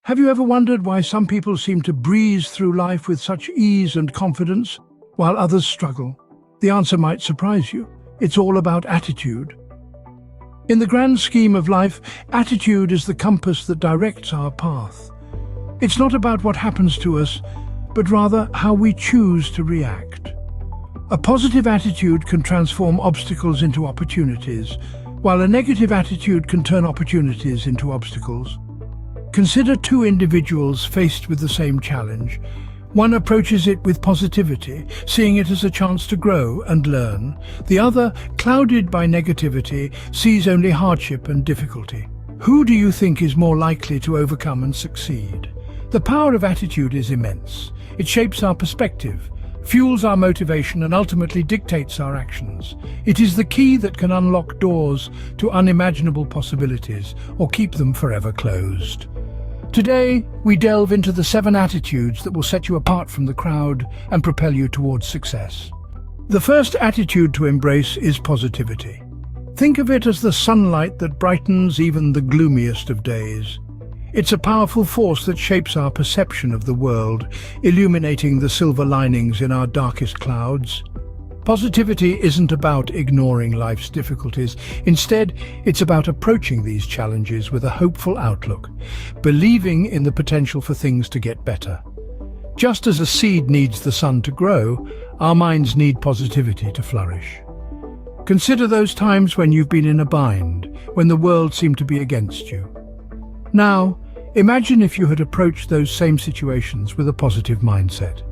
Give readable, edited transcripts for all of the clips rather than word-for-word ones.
Have you ever wondered why some people seem to breeze through life with such ease and confidence, while others struggle? The answer might surprise you. It's all about attitude. In the grand scheme of life, attitude is the compass that directs our path. It's not about what happens to us, but rather how we choose to react. A positive attitude can transform obstacles into opportunities, while a negative attitude can turn opportunities into obstacles. Consider two individuals faced with the same challenge. One approaches it with positivity, seeing it as a chance to grow and learn. The other, clouded by negativity, sees only hardship and difficulty. Who do you think is more likely to overcome and succeed? The power of attitude is immense. It shapes our perspective, fuels our motivation, and ultimately dictates our actions. It is the key that can unlock doors to unimaginable possibilities or keep them forever closed. Today, we delve into the 7 attitudes that will set you apart from the crowd and propel you towards success. The first attitude to embrace is positivity. Think of it as the sunlight that brightens even the gloomiest of days. It's a powerful force that shapes our perception of the world, illuminating the silver linings in our darkest clouds. Positivity isn't about ignoring life's difficulties. Instead, it's about approaching these challenges with a hopeful outlook, believing in the potential for things to get better. Just as a seed needs the sun to grow, our minds need positivity to flourish. Consider those times when you've been in a bind, when the world seemed to be against you. Now, imagine if you had approached those same situations with a positive mindset.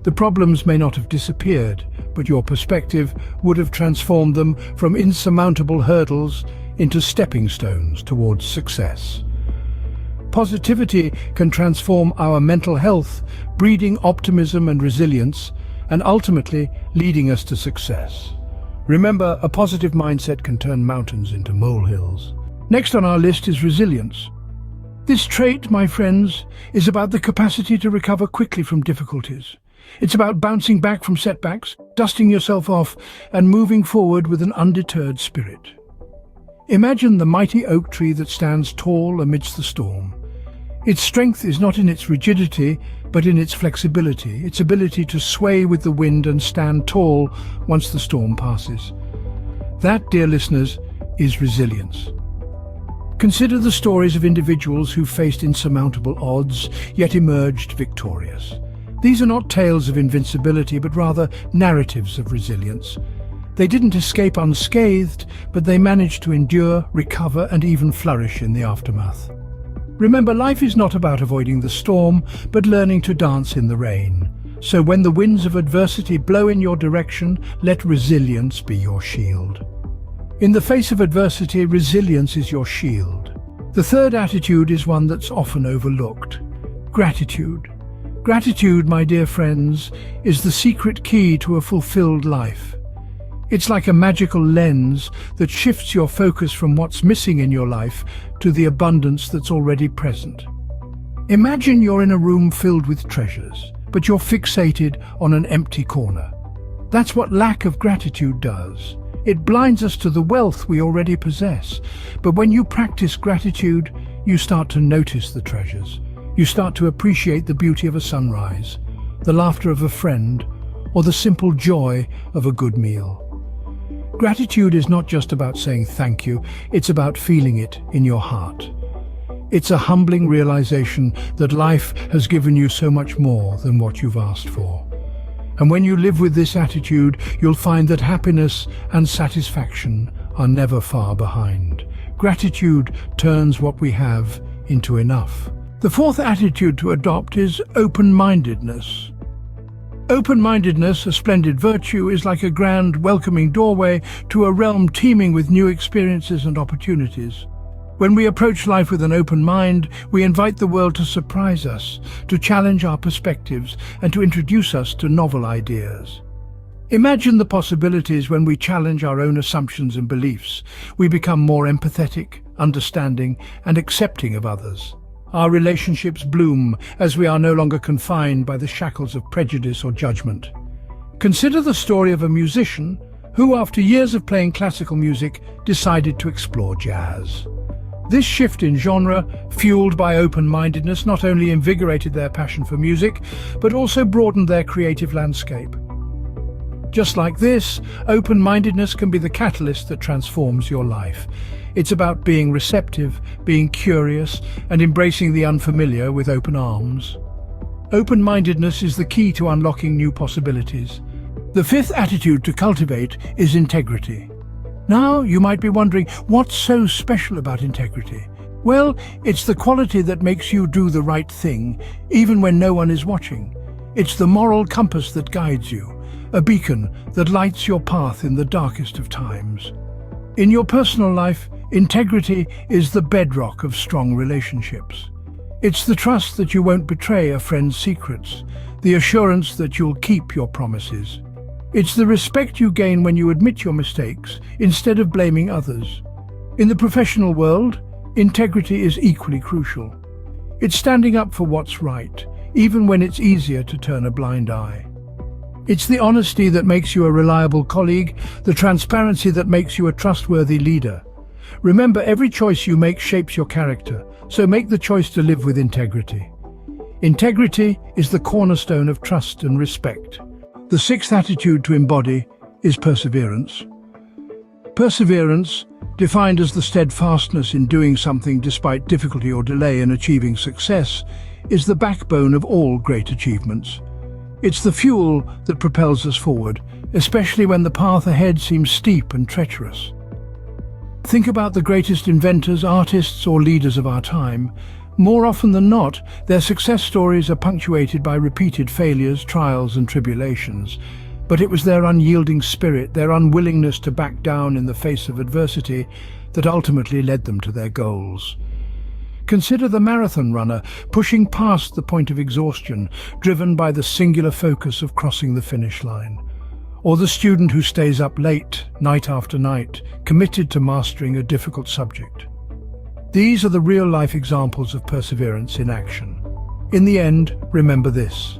The problems may not have disappeared, but your perspective would have transformed them from insurmountable hurdles into stepping stones towards success. Positivity can transform our mental health, breeding optimism and resilience, and ultimately leading us to success. Remember, a positive mindset can turn mountains into molehills. Next on our list is resilience. This trait, my friends, is about the capacity to recover quickly from difficulties. It's about bouncing back from setbacks, dusting yourself off, and moving forward with an undeterred spirit. Imagine the mighty oak tree that stands tall amidst the storm. Its strength is not in its rigidity, but in its flexibility, its ability to sway with the wind and stand tall once the storm passes. That, dear listeners, is resilience. Consider the stories of individuals who faced insurmountable odds, yet emerged victorious. These are not tales of invincibility, but rather narratives of resilience. They didn't escape unscathed, but they managed to endure, recover, and even flourish in the aftermath. Remember, life is not about avoiding the storm, but learning to dance in the rain. So when the winds of adversity blow in your direction, let resilience be your shield. In the face of adversity, resilience is your shield. The third attitude is one that's often overlooked: gratitude. Gratitude, my dear friends, is the secret key to a fulfilled life. It's like a magical lens that shifts your focus from what's missing in your life to the abundance that's already present. Imagine you're in a room filled with treasures, but you're fixated on an empty corner. That's what lack of gratitude does. It blinds us to the wealth we already possess. But when you practice gratitude, you start to notice the treasures. You start to appreciate the beauty of a sunrise, the laughter of a friend, or the simple joy of a good meal. Gratitude is not just about saying thank you, it's about feeling it in your heart. It's a humbling realization that life has given you so much more than what you've asked for. And when you live with this attitude, you'll find that happiness and satisfaction are never far behind. Gratitude turns what we have into enough. The fourth attitude to adopt is open-mindedness. Open-mindedness, a splendid virtue, is like a grand, welcoming doorway to a realm teeming with new experiences and opportunities. When we approach life with an open mind, we invite the world to surprise us, to challenge our perspectives, and to introduce us to novel ideas. Imagine the possibilities when we challenge our own assumptions and beliefs. We become more empathetic, understanding, and accepting of others. Our relationships bloom as we are no longer confined by the shackles of prejudice or judgment. Consider the story of a musician who, after years of playing classical music, decided to explore jazz. This shift in genre, fueled by open-mindedness, not only invigorated their passion for music, but also broadened their creative landscape. Just like this, open-mindedness can be the catalyst that transforms your life. It's about being receptive, being curious, and embracing the unfamiliar with open arms. Open-mindedness is the key to unlocking new possibilities. The fifth attitude to cultivate is integrity. Now, you might be wondering, what's so special about integrity? Well, it's the quality that makes you do the right thing, even when no one is watching. It's the moral compass that guides you, a beacon that lights your path in the darkest of times. In your personal life, integrity is the bedrock of strong relationships. It's the trust that you won't betray a friend's secrets, the assurance that you'll keep your promises. It's the respect you gain when you admit your mistakes instead of blaming others. In the professional world, integrity is equally crucial. It's standing up for what's right, even when it's easier to turn a blind eye. It's the honesty that makes you a reliable colleague, the transparency that makes you a trustworthy leader. Remember, every choice you make shapes your character, so make the choice to live with integrity. Integrity is the cornerstone of trust and respect. The sixth attitude to embody is perseverance. Perseverance, defined as the steadfastness in doing something despite difficulty or delay in achieving success, is the backbone of all great achievements. It's the fuel that propels us forward, especially when the path ahead seems steep and treacherous. Think about the greatest inventors, artists, or leaders of our time. More often than not, their success stories are punctuated by repeated failures, trials, and tribulations. But it was their unyielding spirit, their unwillingness to back down in the face of adversity, that ultimately led them to their goals. Consider the marathon runner pushing past the point of exhaustion, driven by the singular focus of crossing the finish line. Or the student who stays up late, night after night, committed to mastering a difficult subject. These are the real-life examples of perseverance in action. In the end, remember this.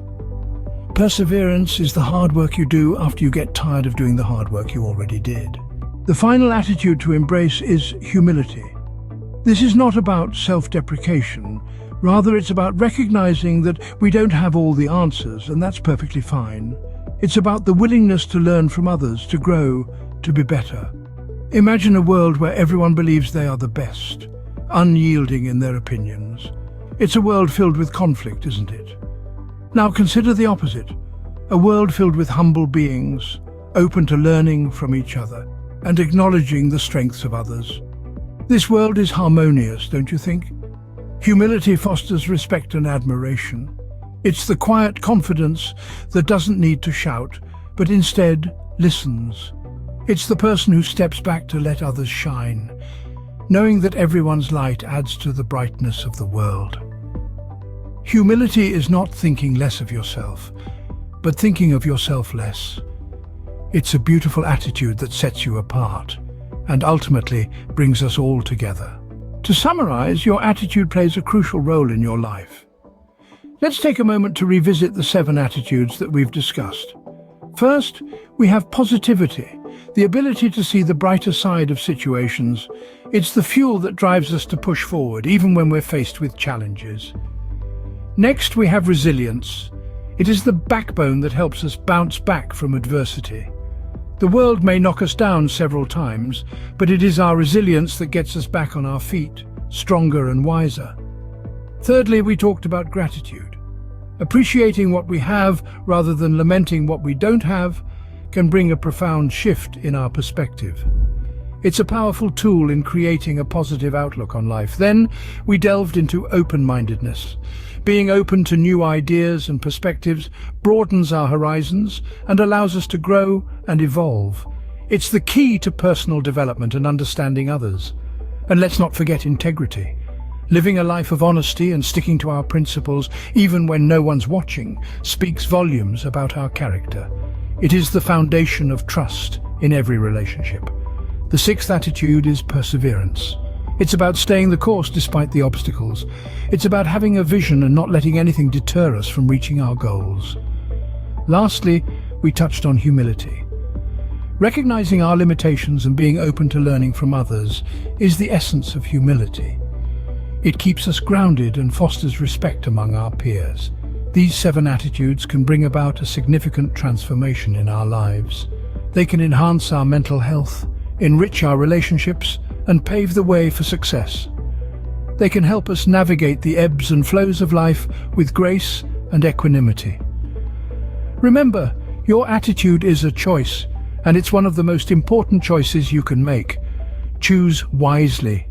Perseverance is the hard work you do after you get tired of doing the hard work you already did. The final attitude to embrace is humility. This is not about self-deprecation. Rather, it's about recognizing that we don't have all the answers, and that's perfectly fine. It's about the willingness to learn from others, to grow, to be better. Imagine a world where everyone believes they are the best, unyielding in their opinions. It's a world filled with conflict, isn't it? Now consider the opposite, a world filled with humble beings, open to learning from each other and acknowledging the strengths of others. This world is harmonious, don't you think? Humility fosters respect and admiration. It's the quiet confidence that doesn't need to shout, but instead listens. It's the person who steps back to let others shine, knowing that everyone's light adds to the brightness of the world. Humility is not thinking less of yourself, but thinking of yourself less. It's a beautiful attitude that sets you apart, and ultimately brings us all together. To summarize, your attitude plays a crucial role in your life. Let's take a moment to revisit the 7 attitudes that we've discussed. First, we have positivity, the ability to see the brighter side of situations. It's the fuel that drives us to push forward, even when we're faced with challenges. Next, we have resilience. It is the backbone that helps us bounce back from adversity. The world may knock us down several times, but it is our resilience that gets us back on our feet, stronger and wiser. Thirdly, we talked about gratitude. Appreciating what we have rather than lamenting what we don't have can bring a profound shift in our perspective. It's a powerful tool in creating a positive outlook on life. Then we delved into open-mindedness. Being open to new ideas and perspectives broadens our horizons and allows us to grow and evolve. It's the key to personal development and understanding others. And let's not forget integrity. Living a life of honesty and sticking to our principles, even when no one's watching, speaks volumes about our character. It is the foundation of trust in every relationship. The 6th attitude is perseverance. It's about staying the course despite the obstacles. It's about having a vision and not letting anything deter us from reaching our goals. Lastly, we touched on humility. Recognizing our limitations and being open to learning from others is the essence of humility. It keeps us grounded and fosters respect among our peers. These 7 attitudes can bring about a significant transformation in our lives. They can enhance our mental health, enrich our relationships, and pave the way for success. They can help us navigate the ebbs and flows of life with grace and equanimity. Remember, your attitude is a choice, and it's one of the most important choices you can make. Choose wisely.